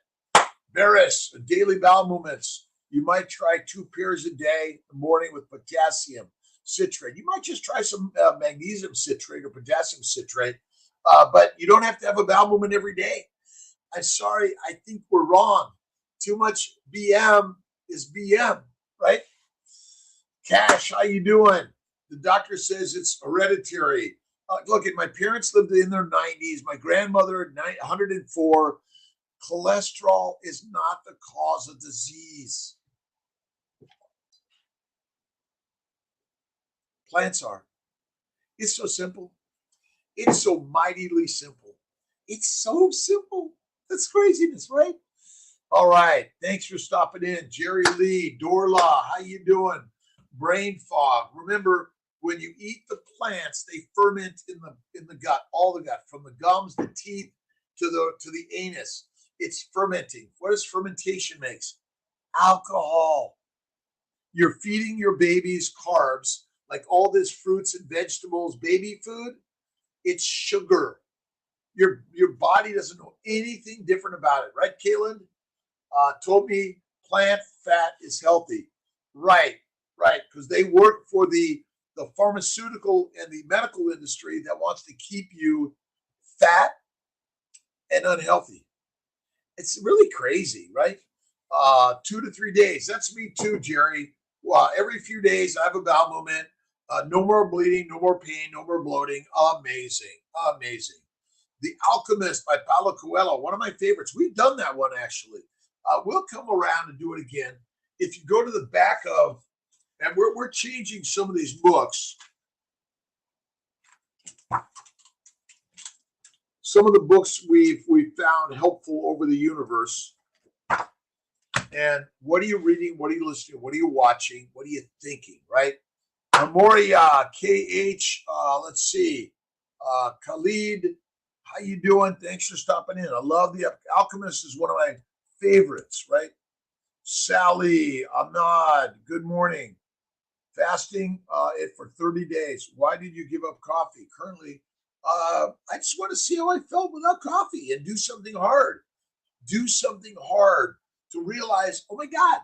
[SPEAKER 1] Varys, daily bowel movements. You might try 2 pairs a day in the morning with potassium citrate. You might just try some magnesium citrate or potassium citrate, but you don't have to have a bowel movement every day. I'm sorry, I think we're wrong. Too much BM is BM, right? Cash, how you doing? The doctor says it's hereditary. Look, my parents lived in their 90s. My grandmother, 104. Cholesterol is not the cause of disease. Plants are. It's so simple. It's so mightily simple. It's so simple. That's craziness, right? All right. Thanks for stopping in. Jerry Lee, Dorla, how you doing? Brain fog. Remember, when you eat the plants, they ferment in the gut, all the gut, from the gums, the teeth, to the anus. It's fermenting. What does fermentation makes? Alcohol. You're feeding your babies carbs, like all this fruits and vegetables, baby food. It's sugar. Your body doesn't know anything different about it, right, Caitlin? Told me plant fat is healthy. Right, because they work for the pharmaceutical and the medical industry that wants to keep you fat and unhealthy. It's really crazy, right? 2 to 3 days. That's me too, Jerry. Every few days, I have a bowel movement. No more bleeding, no more pain, no more bloating. Amazing, amazing. The Alchemist by Paulo Coelho, one of my favorites. We've done that one actually. We'll come around and do it again. If you go to the back of, and we're changing some of these books. Some of the books we've found helpful over the universe. And what are you reading? What are you listening? What are you watching? What are you thinking? Right? Memoria, KH. Let's see. Khalid, how you doing? Thanks for stopping in. I love the Alchemist is one of my favorites. Right? Sally, Ahmad. Good morning. fasting it for 30 days. Why did you give up coffee? Currently, I just want to see how I felt without coffee and do something hard. Do something hard to realize, oh my God,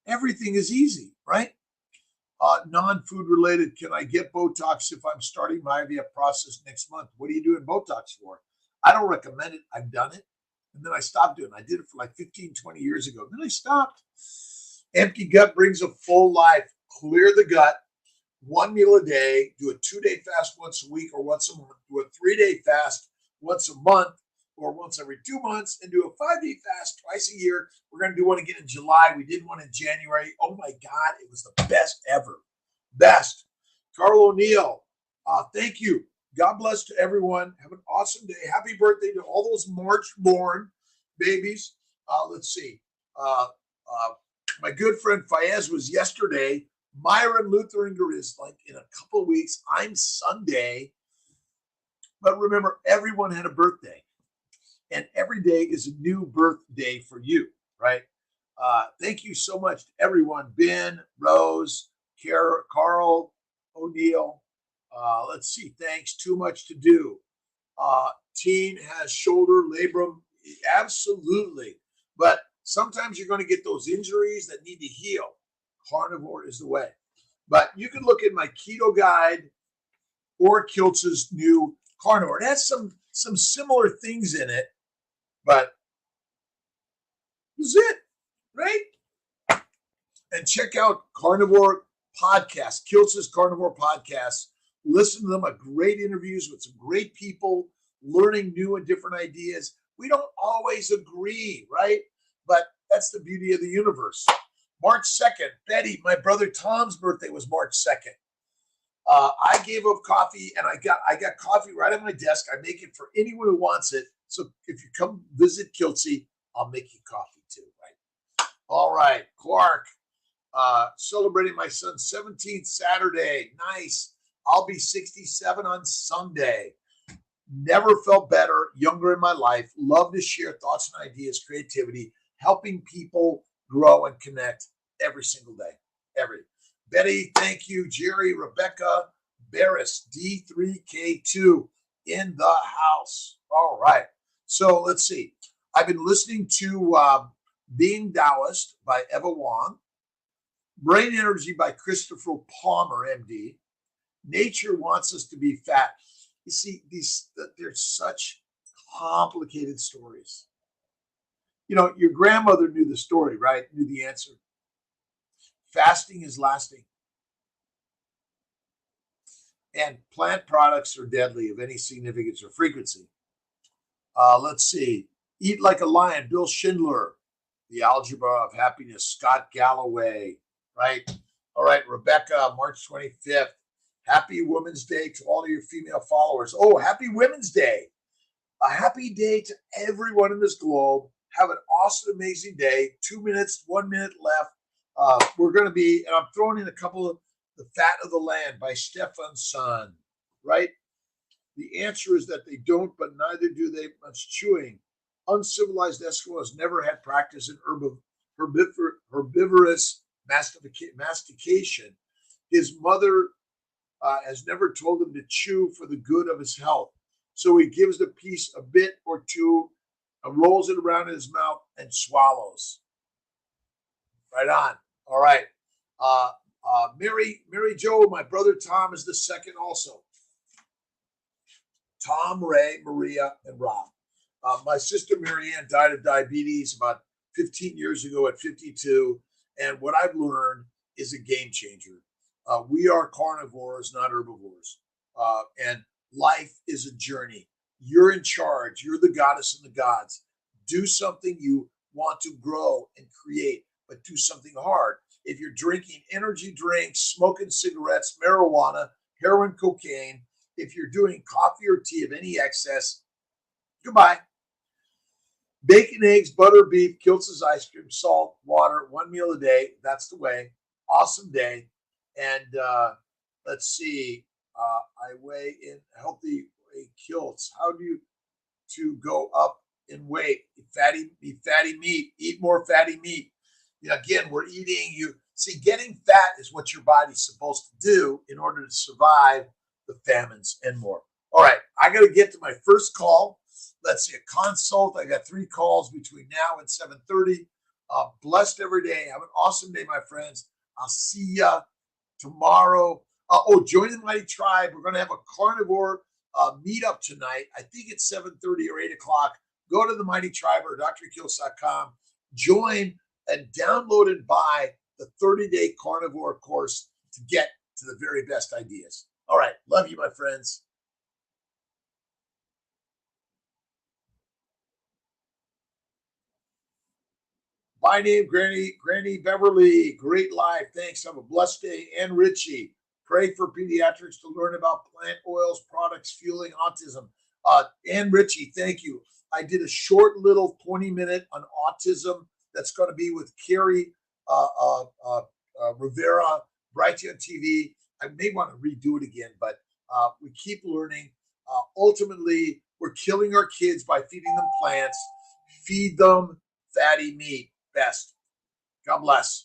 [SPEAKER 1] everything is easy, right? Non-food related, can I get Botox if I'm starting my IVF process next month? What are you doing Botox for? I don't recommend it. I've done it. And then I stopped doing it. I did it for like 15, 20 years ago. Then I stopped. Empty gut brings a full life. Clear the gut. 1 meal a day. Do a 2-day fast once a week or once a month. Do a 3-day fast once a month or once every 2 months, and do a 5-day fast twice a year. We're going to do one again in July. We did one in January. Oh my God, it was the best ever. Best. Carl O'Neill, thank you. God bless to everyone. Have an awesome day. Happy birthday to all those March-born babies. Let's see. My good friend Fayez was yesterday. Myron Lutheringer is like in a couple of weeks. I'm Sunday. But remember, everyone had a birthday. And every day is a new birthday for you, right? Thank you so much to everyone. Ben, Rose, Carl, O'Neill. Let's see. Thanks. Too much to do. Teen has shoulder labrum. Absolutely. But sometimes you're going to get those injuries that need to heal. Carnivore is the way. But you can look at my keto guide or Kiltz's new Carnivore. It has some similar things in it. But this is it, right? And check out Carnivore Podcast, Kiltz's Carnivore Podcast. Listen to them, great interviews with some great people, learning new and different ideas. We don't always agree, right? But that's the beauty of the universe. March 2nd, Betty, my brother Tom's birthday was March 2nd. I gave up coffee, and I got coffee right on my desk. I make it for anyone who wants it. So if you come visit Kiltzy, I'll make you coffee too, right? All right, Clark, celebrating my son's 17th Saturday. Nice. I'll be 67 on Sunday. Never felt better, younger in my life. Love to share thoughts and ideas, creativity, helping people grow and connect every single day. Betty, thank you. Jerry, Rebecca, Barris, D3K2 in the house. All right. So let's see. I've been listening to Being Taoist by Eva Wong, Brain Energy by Christopher Palmer, MD. Nature Wants Us to Be Fat. You see, they're such complicated stories. You know, your grandmother knew the story, right? Knew the answer. Fasting is lasting. And plant products are deadly of any significance or frequency. Let's see. Eat Like a Lion, Bill Schindler. The Algebra of Happiness, Scott Galloway, right? All right, Rebecca, March 25th. Happy Women's Day to all of your female followers. Oh, happy Women's Day. A happy day to everyone in this globe. Have an awesome, amazing day. 2 minutes, 1 minute left. We're going to be, and I'm throwing in a couple of The Fat of the Land by Stefan Son, right? The answer is that they don't, but neither do they much chewing. Uncivilized Eskimos never had practice in herbivorous mastication. His mother has never told him to chew for the good of his health. So he gives the piece a bit or two, rolls it around in his mouth, and swallows. Right on. All right. Mary Jo, my brother Tom is the second also. Tom, Ray, Maria, and Rob. My sister Marianne died of diabetes about 15 years ago at 52. And what I've learned is a game changer. We are carnivores, not herbivores. And life is a journey. You're in charge. You're the goddess and the gods. Do something you want to grow and create, but do something hard. If you're drinking energy drinks, smoking cigarettes, marijuana, heroin, cocaine, if you're doing coffee or tea of any excess, goodbye. Bacon, eggs, butter, beef, Kiltz's ice cream, salt, water, 1 meal a day. That's the way. Awesome day. And let's see. I weigh in healthy Kiltz. How do you to go up in weight? Eat fatty meat. Eat more fatty meat. Again, we're eating. See, getting fat is what your body's supposed to do in order to survive the famines and more. All right, I got to get to my first call. Let's see, a consult. I got 3 calls between now and 7:30. Blessed every day. Have an awesome day, my friends. I'll see ya tomorrow. Join the Mighty Tribe. We're going to have a carnivore meetup tonight. I think it's 7:30 or 8 o'clock. Go to the Mighty Tribe or drkiltz.com. Join and download and buy the 30-day carnivore course to get to the very best ideas. All right. Love you, my friends. My name, Granny Beverly. Great live. Thanks. Have a blessed day. And Richie, pray for pediatrics to learn about plant oils products fueling autism. And Richie, thank you. I did a short little 20-minute on autism that's going to be with Carrie Rivera, Brighty on TV. I may want to redo it again, but we keep learning. Ultimately, we're killing our kids by feeding them plants. Feed them fatty meat. Best. God bless.